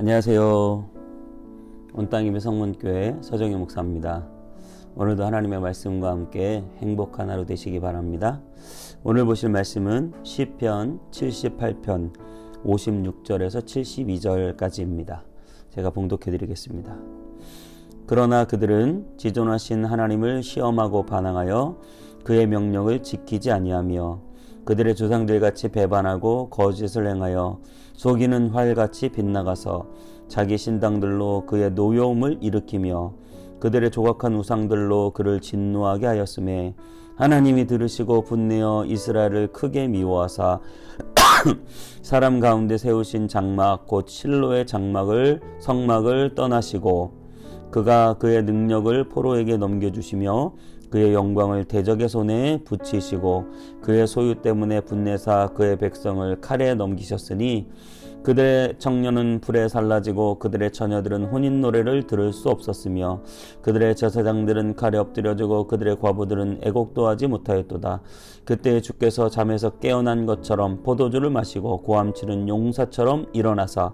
안녕하세요. 온땅님의 성문교회 서정희 목사입니다. 오늘도 하나님의 말씀과 함께 행복한 하루 되시기 바랍니다. 오늘 보실 말씀은 시편 78편 56절에서 72절까지입니다. 제가 봉독해 드리겠습니다. 그러나 그들은 지존하신 하나님을 시험하고 반항하여 그의 명령을 지키지 아니하며 그들의 조상들같이 배반하고 거짓을 행하여 속이는 활같이 빗나가서 자기 신당들로 그의 노여움을 일으키며 그들의 조각한 우상들로 그를 진노하게 하였음에 하나님이 들으시고 분내어 이스라엘을 크게 미워하사 사람 가운데 세우신 장막 곧 실로의 성막을 떠나시고 그가 그의 능력을 포로에게 넘겨주시며 그의 영광을 대적의 손에 붙이시고 그의 소유 때문에 분내사 그의 백성을 칼에 넘기셨으니 그들의 청년은 불에 살라지고 그들의 처녀들은 혼인 노래를 들을 수 없었으며 그들의 제사장들은 칼에 엎드려지고 그들의 과부들은 애곡도 하지 못하였도다. 그때 주께서 잠에서 깨어난 것처럼 포도주를 마시고 고함치는 용사처럼 일어나사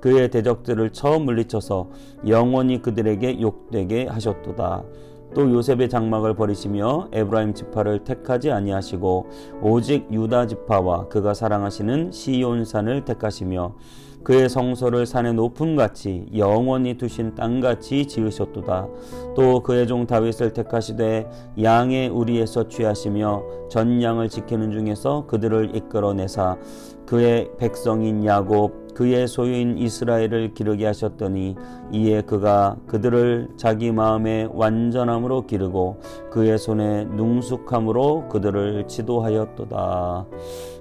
그의 대적들을 처음 물리쳐서 영원히 그들에게 욕되게 하셨도다. 또 요셉의 장막을 버리시며 에브라임 지파를 택하지 아니하시고 오직 유다 지파와 그가 사랑하시는 시온산을 택하시며 그의 성소를 산의 높음같이 영원히 두신 땅같이 지으셨도다. 또 그의 종 다윗을 택하시되 양의 우리에서 취하시며 전 양을 지키는 중에서 그들을 이끌어내사 그의 백성인 야곱 그의 소유인 이스라엘을 기르게 하셨더니 이에 그가 그들을 자기 마음의 완전함으로 기르고 그의 손에 능숙함으로 그들을 지도하였도다.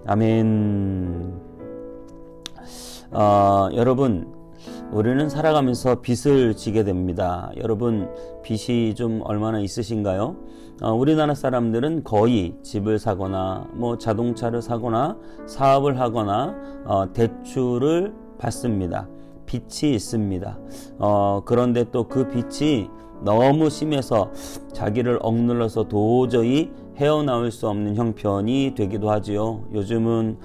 아멘. 여러분, 우리는 살아가면서 빚을 지게 됩니다. 여러분, 빚이 좀 얼마나 있으신가요? 우리나라 사람들은 거의 집을 사거나 자동차를 사거나 사업을 하거나 대출을 받습니다. 빚이 있습니다. 그런데 또 그 빚이 너무 심해서 자기를 억눌러서 도저히 헤어나올 수 없는 형편이 되기도 하지요. 요즘은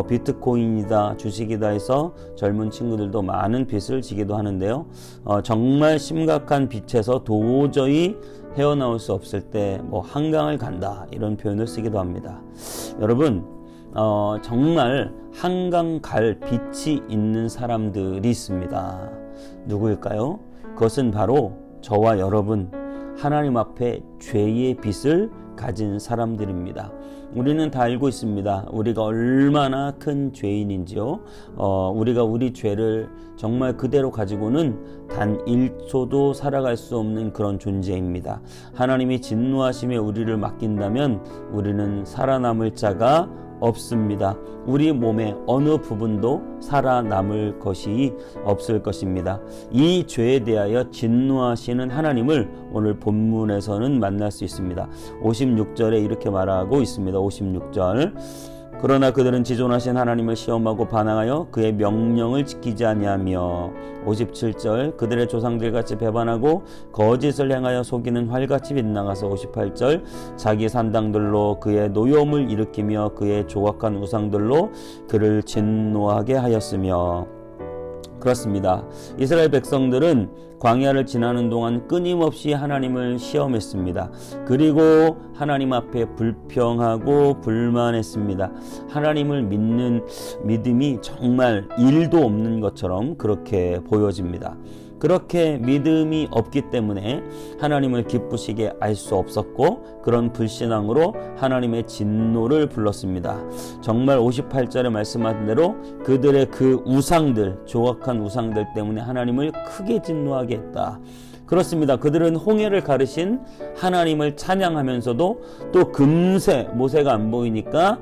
비트코인이다 주식이다 해서 젊은 친구들도 많은 빚을 지기도 하는데요. 정말 심각한 빚에서 도저히 헤어나올 수 없을 때 한강을 간다 이런 표현을 쓰기도 합니다. 여러분, 정말 한강 갈 빚이 있는 사람들이 있습니다. 누구일까요? 그것은 바로 저와 여러분, 하나님 앞에 죄의 빚을 가진 사람들입니다. 우리는 다 알고 있습니다. 우리가 얼마나 큰 죄인인지요. 우리가 우리 죄를 정말 그대로 가지고는 단 1초도 살아갈 수 없는 그런 존재입니다. 하나님이 진노하심에 우리를 맡긴다면 우리는 살아남을 자가 없습니다. 우리 몸의 어느 부분도 살아남을 것이 없을 것입니다. 이 죄에 대하여 진노하시는 하나님을 오늘 본문에서는 만날 수 있습니다. 56절에 이렇게 말하고 있습니다. 56절. 그러나 그들은 지존하신 하나님을 시험하고 반항하여 그의 명령을 지키지 아니하며 57절 그들의 조상들같이 배반하고 거짓을 행하여 속이는 활같이 빗나가서 58절 자기 산당들로 그의 노여움을 일으키며 그의 조각한 우상들로 그를 진노하게 하였으며. 그렇습니다. 이스라엘 백성들은 광야를 지나는 동안 끊임없이 하나님을 시험했습니다. 그리고 하나님 앞에 불평하고 불만했습니다. 하나님을 믿는 믿음이 정말 일도 없는 것처럼 그렇게 보여집니다. 그렇게 믿음이 없기 때문에 하나님을 기쁘시게 알 수 없었고 그런 불신앙으로 하나님의 진노를 불렀습니다. 정말 58절에 말씀하신 대로 그들의 그 우상들, 조각한 우상들 때문에 하나님을 크게 진노하게 했다. 그렇습니다. 그들은 홍해를 가르신 하나님을 찬양하면서도 또 금세 모세가 안 보이니까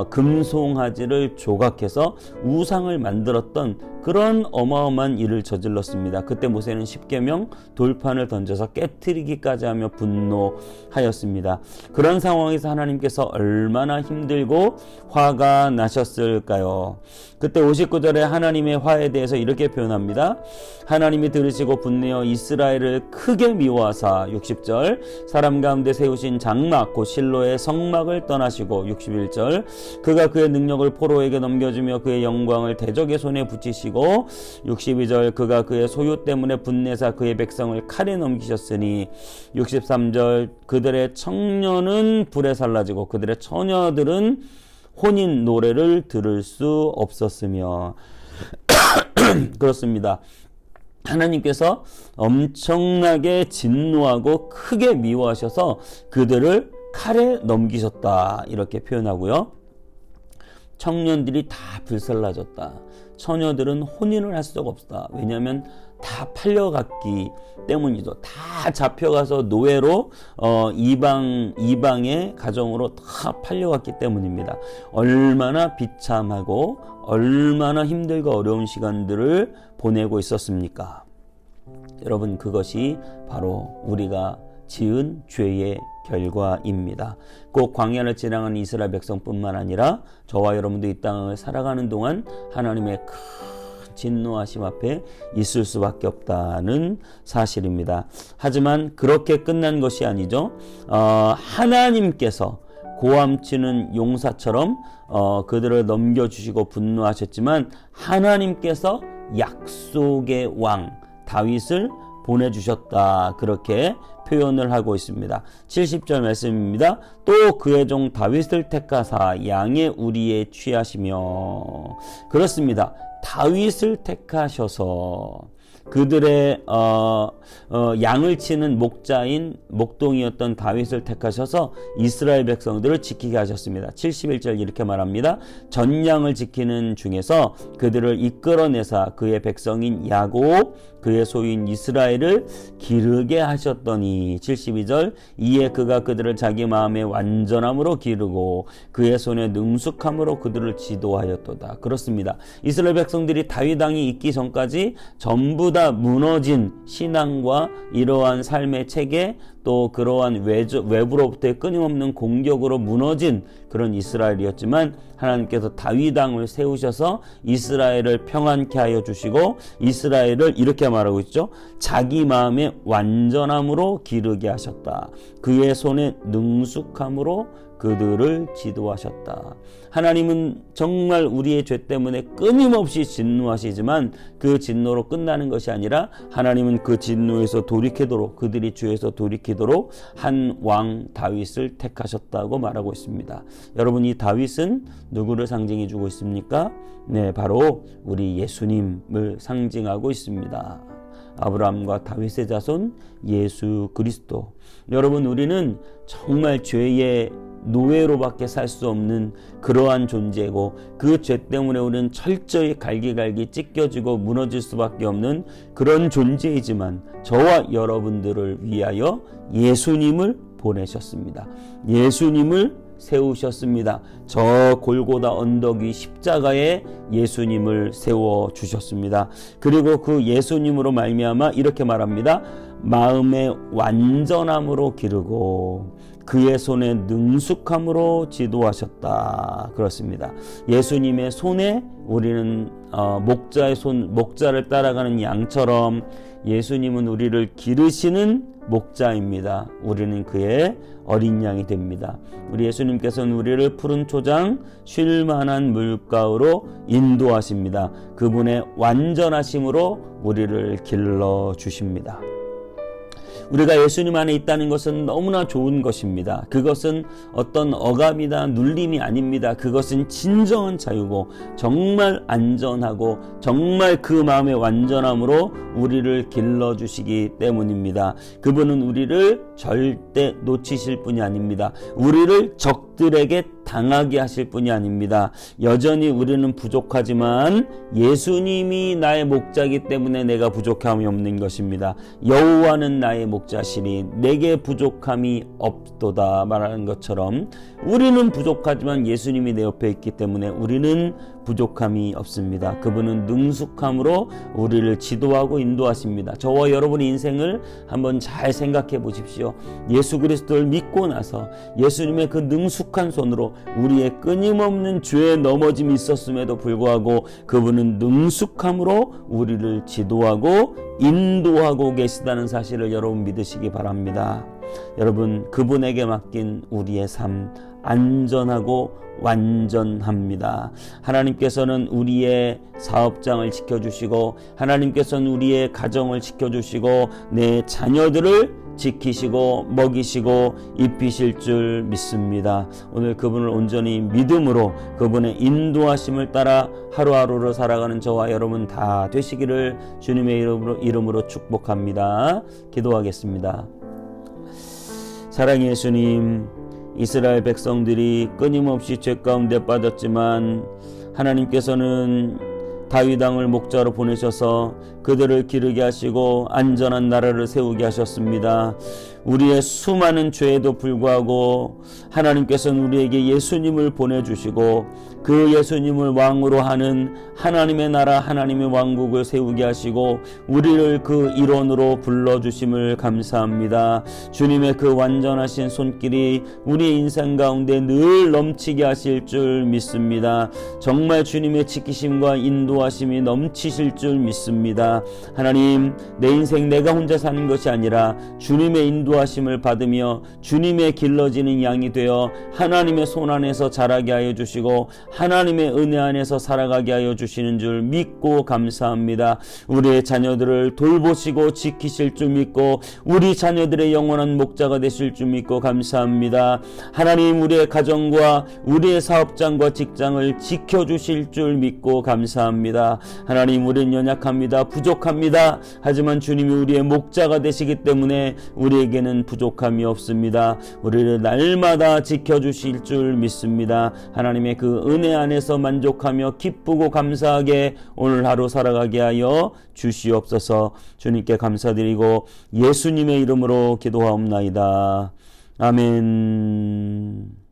금송아지를 조각해서 우상을 만들었던 그런 어마어마한 일을 저질렀습니다. 그때 모세는 십계명 돌판을 던져서 깨트리기까지 하며 분노하였습니다. 그런 상황에서 하나님께서 얼마나 힘들고 화가 나셨을까요? 그때 59절에 하나님의 화에 대해서 이렇게 표현합니다. 하나님이 들으시고 분내어 이스라엘을 그들을 크게 미워하사 60절 사람 가운데 세우신 장막 곧 실로의 성막을 떠나시고 61절 그가 그의 능력을 포로에게 넘겨주며 그의 영광을 대적의 손에 붙이시고 62절 그가 그의 소유 때문에 분내사 그의 백성을 칼에 넘기셨으니 63절 그들의 청년은 불에 살라지고 그들의 처녀들은 혼인 노래를 들을 수 없었으며 그렇습니다. 하나님께서 엄청나게 진노하고 크게 미워하셔서 그들을 칼에 넘기셨다 이렇게 표현하고요. 청년들이 다 불살라졌다. 처녀들은 혼인을 할 수가 없다. 왜냐하면 다 팔려갔기 때문이죠. 다 잡혀가서 노예로 이방의 가정으로 다 팔려갔기 때문입니다. 얼마나 비참하고 얼마나 힘들고 어려운 시간들을 보내고 있었습니까? 여러분, 그것이 바로 우리가 지은 죄의 결과입니다. 꼭 광야를 지나가는 이스라엘 백성뿐만 아니라 저와 여러분도 이 땅을 살아가는 동안 하나님의 큰 진노하심 앞에 있을 수밖에 없다는 사실입니다. 하지만 그렇게 끝난 것이 아니죠. 하나님께서 고함치는 용사처럼 그들을 넘겨주시고 분노하셨지만 하나님께서 약속의 왕 다윗을 보내주셨다. 그렇게 표현을 하고 있습니다. 70절 말씀입니다. 또 그의 종 다윗을 택하사 양의 우리에 취하시며 그렇습니다. 다윗을 택하셔서 그들의 양을 치는 목자인 목동이었던 다윗을 택하셔서 이스라엘 백성들을 지키게 하셨습니다. 71절 이렇게 말합니다. 전양을 지키는 중에서 그들을 이끌어내사 그의 백성인 야곱 그의 소유인 이스라엘을 기르게 하셨더니 72절 이에 그가 그들을 자기 마음의 완전함으로 기르고 그의 손에 능숙함으로 그들을 지도하였도다. 그렇습니다. 이스라엘 백성들이 다윗 왕이 있기 전까지 전부 다 무너진 신앙과 이러한 삶의 체계 또 그러한 외부로부터의 끊임없는 공격으로 무너진 그런 이스라엘이었지만 하나님께서 다윗 왕을 세우셔서 이스라엘을 평안케 하여 주시고 이스라엘을 이렇게 말하고 있죠. 자기 마음의 완전함으로 기르게 하셨다. 그의 손에 능숙함으로 그들을 지도하셨다. 하나님은 정말 우리의 죄 때문에 끊임없이 진노하시지만 그 진노로 끝나는 것이 아니라 하나님은 그 진노에서 돌이키도록 그들이 죄에서 돌이키도록 한 왕 다윗을 택하셨다고 말하고 있습니다. 여러분, 이 다윗은 누구를 상징해 주고 있습니까? 네, 바로 우리 예수님을 상징하고 있습니다. 아브라함과 다윗의 자손 예수 그리스도. 여러분, 우리는 정말 죄의 노예로밖에 살 수 없는 그러한 존재고 그 죄 때문에 우리는 철저히 갈기갈기 찢겨지고 무너질 수밖에 없는 그런 존재이지만 저와 여러분들을 위하여 예수님을 보내셨습니다. 예수님을 세우셨습니다. 저 골고다 언덕 위 십자가에 예수님을 세워 주셨습니다. 그리고 그 예수님으로 말미암아 이렇게 말합니다. 마음의 완전함으로 기르고 그의 손에 능숙함으로 지도하셨다. 그렇습니다. 예수님의 손에 우리는 목자를 따라가는 양처럼 예수님은 우리를 기르시는 목자입니다. 우리는 그의 어린 양이 됩니다. 우리 예수님께서는 우리를 푸른 초장 쉴 만한 물가로 인도하십니다. 그분의 완전하심으로 우리를 길러 주십니다. 우리가 예수님 안에 있다는 것은 너무나 좋은 것입니다. 그것은 어떤 억압이나 눌림이 아닙니다. 그것은 진정한 자유고 정말 안전하고 정말 그 마음의 완전함으로 우리를 길러주시기 때문입니다. 그분은 우리를 절대 놓치실 분이 아닙니다. 우리를 적들에게 당하게 하실 분이 아닙니다. 여전히 우리는 부족하지만 예수님이 나의 목자이기 때문에 내가 부족함이 없는 것입니다. 여호와는 나의 목자시니 내게 부족함이 없도다 말하는 것처럼 우리는 부족하지만 예수님이 내 옆에 있기 때문에 우리는 부족함이 없습니다. 그분은 능숙함으로 우리를 지도하고 인도하십니다. 저와 여러분의 인생을 한번 잘 생각해 보십시오. 예수 그리스도를 믿고 나서 예수님의 그 능숙한 손으로 우리의 끊임없는 죄에 넘어짐이 있었음에도 불구하고 그분은 능숙함으로 우리를 지도하고 인도하고 계시다는 사실을 여러분 믿으시기 바랍니다. 여러분, 그분에게 맡긴 우리의 삶 안전하고 완전합니다. 하나님께서는 우리의 사업장을 지켜주시고 하나님께서는 우리의 가정을 지켜주시고 내 자녀들을 지키시고 먹이시고 입히실 줄 믿습니다. 오늘 그분을 온전히 믿음으로 그분의 인도하심을 따라 하루하루를 살아가는 저와 여러분 다 되시기를 주님의 이름으로 축복합니다. 기도하겠습니다. 사랑의 예수님, 이스라엘 백성들이 끊임없이 죄 가운데 빠졌지만 하나님께서는 다윗 왕을 목자로 보내셔서 그들을 기르게 하시고 안전한 나라를 세우게 하셨습니다. 우리의 수많은 죄에도 불구하고 하나님께서는 우리에게 예수님을 보내주시고 그 예수님을 왕으로 하는 하나님의 나라 하나님의 왕국을 세우게 하시고 우리를 그 일원으로 불러주심을 감사합니다. 주님의 그 완전하신 손길이 우리 인생 가운데 늘 넘치게 하실 줄 믿습니다. 정말 주님의 지키심과 인도하심이 넘치실 줄 믿습니다. 하나님, 내 인생 내가 혼자 사는 것이 아니라 주님의 인도하심을 받으며 주님의 길러지는 양이 되어 하나님의 손 안에서 자라게 하여 주시고 하나님의 은혜 안에서 살아가게 하여 주시는 줄 믿고 감사합니다. 우리의 자녀들을 돌보시고 지키실 줄 믿고 우리 자녀들의 영원한 목자가 되실 줄 믿고 감사합니다. 하나님, 우리의 가정과 우리의 사업장과 직장을 지켜주실 줄 믿고 감사합니다. 하나님, 우리는 연약합니다. 부족합니다. 하지만 주님이 우리의 목자가 되시기 때문에 우리에게는 부족함이 없습니다. 우리를 날마다 지켜주실 줄 믿습니다. 하나님의 그 은혜 안에서 만족하며 기쁘고 감사하게 오늘 하루 살아가게 하여 주시옵소서. 주님께 감사드리고 예수님의 이름으로 기도하옵나이다. 아멘.